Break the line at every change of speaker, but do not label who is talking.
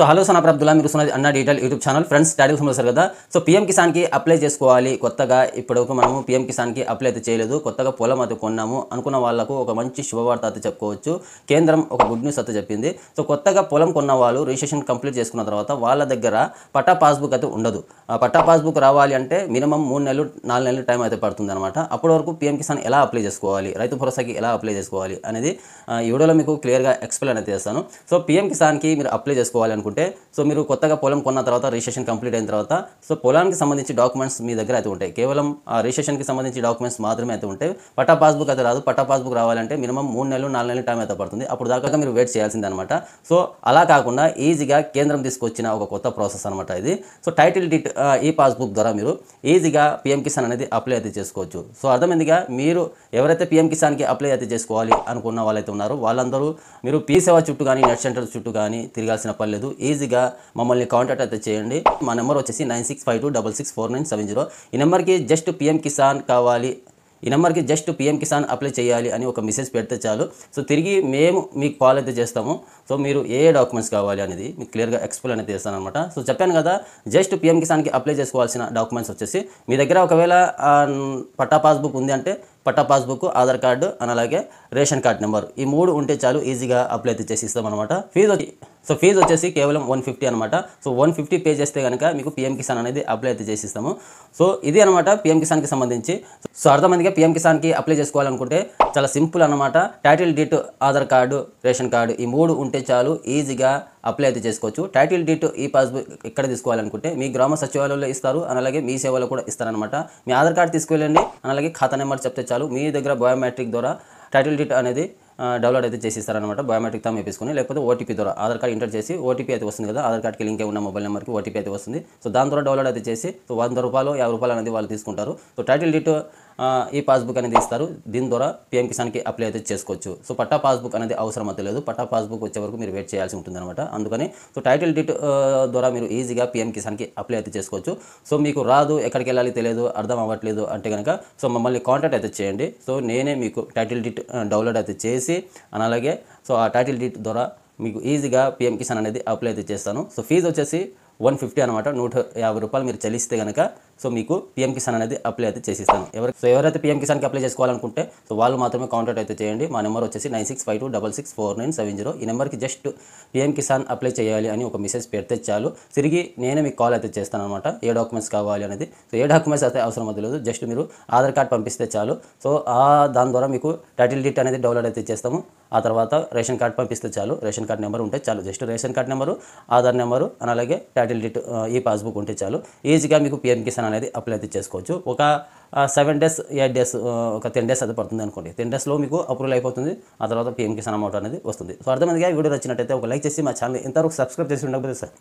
So hello sun Abdullah, మీరు సున్నది అన్న detail YouTube channel. Friends, starting చూస్తారు కదా. సో పీఎం కిసాన్కి అప్లై చేసుకోవాలి. కొత్తగా ఇప్పటివరకు మనము పీఎం కిసాన్కి అప్లై అయితే చేయలేదు. కొత్తగా పొలం అయితే కొన్నాము అనుకున్న వాళ్ళకు ఒక మంచి శుభవార్త అయితే చెప్పుకోవచ్చు. కేంద్రం ఒక గుడ్ న్యూస్ అయితే చెప్పింది. సో కొత్తగా పొలం కొన్న వాళ్ళు రిజిస్ట్రేషన్ కంప్లీట్ చేసుకున్న తర్వాత వాళ్ళ దగ్గర పట్టా పాస్బుక్ అయితే ఉండదు. ఆ పట్టా పాస్బుక్ రావాలి అంటే మినిమం 3 నెలలు 4 నెలలు టైం అయితే పడుతుంది అనమాట. అప్పటి వరకు పీఎం కిసాన్ ఎలా అప్లై చేసుకోవాలి, రైతు భరోసాకి ఎలా అప్లై చేసుకోవాలి అనేది ఈ వీడియోలో మీకు క్లియర్గా ఎక్స్ప్లెయిన్ అయితే చేస్తాను. సో పీఎం కిసాన్కి మీరు అప్లై చేసుకోవాలి అనుకుంటే, సో మీరు కొత్తగా పొలం కొన్న తర్వాత రిజిస్ట్రేషన్ కంప్లీట్ అయిన తర్వాత సో పొలానికి సంబంధించి డాక్యుమెంట్స్ మీ దగ్గర అయితే ఉంటాయి. కేవలం ఆ రిజిస్ట్రేషన్కి సంబంధించి డాక్యుమెంట్స్ మాత్రమే అయితే ఉంటాయి. పట్టా పాస్బుక్ అయితే రాదు. పట్టా పాస్బుక్ రావాలంటే మినిమం 3 నెలలు 4 నెలలు టైం అయితే పడుతుంది. అప్పుడు దాకా మీరు వెయిట్ చేయాల్సిందే అనమాట. సో అలా కాకుండా ఈజీగా కేంద్రం తీసుకొచ్చిన ఒక కొత్త ప్రాసెస్ అనమాట ఇది. సో టైటిల్ డీట్ ఈ పాస్బుక్ ద్వారా మీరు ఈజీగా పీఎం కిసాన్ అనేది అప్లై అయితే చేసుకోవచ్చు. సో అర్థమైందిగా. మీరు ఎవరైతే పీఎం కిసాన్కి అప్లై అయితే చేసుకోవాలి అనుకున్న వాళ్ళైతే ఉన్నారో వాళ్ళందరూ మీరు పీ సేవా చుట్టూ కానీ నెట్ సెంటర్ చుట్టూ కానీ తిరగాల్సిన పని లేదు. ఈజీగా మమ్మల్ని కాంటాక్ట్ అయితే చేయండి. మా నెంబర్ వచ్చేసి 9652664970. ఈ నెంబర్కి జస్ట్ పీఎం కిసాన్ కావాలి, ఈ నెంబర్కి జస్ట్ పీఎం కిసాన్ అప్లై చేయాలి అని ఒక మెసేజ్ పెడితే చాలు. సో తిరిగి మేము మీకు కాల్ అయితే చేస్తాము. సో మీరు ఏ డాక్యుమెంట్స్ కావాలి అనేది మీకు క్లియర్గా ఎక్స్ప్లెయిన్ అయితే చేస్తాను అనమాట. సో చెప్పాను కదా, జస్ట్ పీఎం కిసాన్కి అప్లై చేసుకోవాల్సిన డాక్యుమెంట్స్ వచ్చేసి మీ దగ్గర ఒకవేళ పట్టా పాస్బుక్ ఉంది అంటే పట్టా పాస్బుక్, ఆధార్ కార్డు అని అలాగే రేషన్ కార్డ్ నెంబర్, ఈ 3 ఉంటే చాలు. ఈజీగా అప్లై అయితే చేసి ఇస్తాం అనమాట. ఫీజు వచ్చేసి కేవలం 150 అనమాట. సో 150 పే చేస్తే కనుక మీకు పీఎం కిసాన్ అనేది అప్లై అయితే చేసి ఇస్తాము. సో ఇది అనమాట పీఎం కిసాన్కి సంబంధించి. సో అర్థమందిగా పీఎం కిసాన్కి అప్లై చేసుకోవాలనుకుంటే చాలా సింపుల్ అనమాట. Title deed, Aadhaar card, ration card, ఈ 3 ఉంటే చాలు. ఈజీగా అప్లై అయితే చేసుకోవచ్చు. టైటిల్ డీట్ ఈ పాస్బుక్ ఎక్కడ తీసుకోవాలనుకుంటే మీ గ్రామ సచివాలయంలో ఇస్తారు, అలాగే మీ సేవలో కూడా ఇస్తారనమాట. మీ ఆధార్ కార్డు తీసుకువెళ్ళండి, అలాగే ఖాతా నెంబర్ చెప్తే చాలు. మీ దగ్గర బయోమెట్రిక్ ద్వారా టైటిల్ డీట్ అనేది డౌన్లోడ్ అయితే చేసి ఇస్తారనమాట. బయోమెట్రిక్ తాము వేసుకుని, లేకపోతే ఓటీపీ ద్వారా ఆధార్ కార్డు ఎంటర్ చేసి ఓటీపీ అయితే వస్తుంది కదా, ఆధార్ కార్డ్కి లింక్ అయి ఉన్న మొబైల్ నెంబర్కి ఓటీపీ అయితే వస్తుంది. సో దాని ద్వారా డౌన్లోడ్ అయితే చేసి సో 100 రూపాయలు 50 రూపాయలు అనేది వాళ్ళు తీసుకుంటారు. సో టైటిల్ డీట్ ఈ పాస్బుక్ అనేది ఇస్తారు. దీని ద్వారా పీఎం కిసాన్కి అప్లై అయితే చేసుకోవచ్చు. సో పట్టా పాస్బుక్ అనేది అవసరం అయితే లేదు. పట్టా పాస్బుక్ వచ్చే వరకు మీరు వెయిట్ చేయాల్సి ఉంటుంది అనమాట. అందుకని సో టైటిల్ డీట్ ద్వారా మీరు ఈజీగా పీఎం కిసాన్కి అప్లై అయితే చేసుకోవచ్చు. సో మీకు రాదు, ఎక్కడికి వెళ్ళాలి తెలియదు, అర్థం అవ్వట్లేదు అంటే కనుక సో మమ్మల్ని కాంటాక్ట్ అయితే చేయండి. సో నేనే మీకు టైటిల్ డీట్ డౌన్లోడ్ అయితే చేసి అలాగే సో ఆ టైటిల్ డీట్ ద్వారా మీకు ఈజీగా పీఎం కిసాన్ అనేది అప్లై అయితే చేస్తాను. సో ఫీజు వచ్చేసి 150 అనమాట. 150 రూపాయలు మీరు చెల్లిస్తే కనుక సో మీకు పీఎం కిసాన్ అనేది అప్లై అయితే చేసిస్తాను. ఎవరైతే పీఎం కిసాన్కి అప్లై చేసుకోవాలనుకుంటే సో వాళ్ళు మాత్రమే కాంటాక్ట్ అయితే చేయండి. మా నెంబర్ వచ్చేసి 9652664970. ఈ నెంబర్కి జస్ట్ పీఎం కిసాన్ అప్లై చేయాలి అని ఒక మెసేజ్ పెడితే చాలు. తిరిగి నేనే మీకు కాల్ అయితే చేస్తాను అనమాట. ఏ డాక్యుమెంట్స్ కావాలి అనేది. సో ఏ డాక్యుమెంట్స్ అయితే అవసరం లేదు. జస్ట్ మీరు ఆధార్ కార్డ్ పంపిస్తే చాలు. సో దాని ద్వారా మీకు టైటిల్ డీట్ అనేది డౌన్లోడ్ అయితే చేస్తాము. ఆ తర్వాత రేషన్ కార్డ్ పంపిస్తే చాలు. రేషన్ కార్డ్ నెంబర్ ఉంటే చాలు. Just ration card number, Aadhaar number అలాగే టైటిల్ డీట్ ఈ పాస్బుక్ ఉంటే చాలు. ఈజీగా మీకు పీఎం కిసాన్ అనేది అప్లై అయితే చేసుకోవచ్చు. ఒక 7 days 8 days ఒక 10 days అయితే పడుతుంది అనుకోండి. 10 daysలో మీకు అప్రూవల్ అయిపోతుంది. ఆ తర్వాత పీఎం కిసాన్ అమౌంట్ అనేది వస్తుంది. సో అర్థమైందిగా. వీడియో నచ్చినట్టయితే ఒక లైక్ చేసి మా ఛానల్ ఇంతవరకు సబ్స్క్రైబ్ చేసి ఉండకపోతే సార్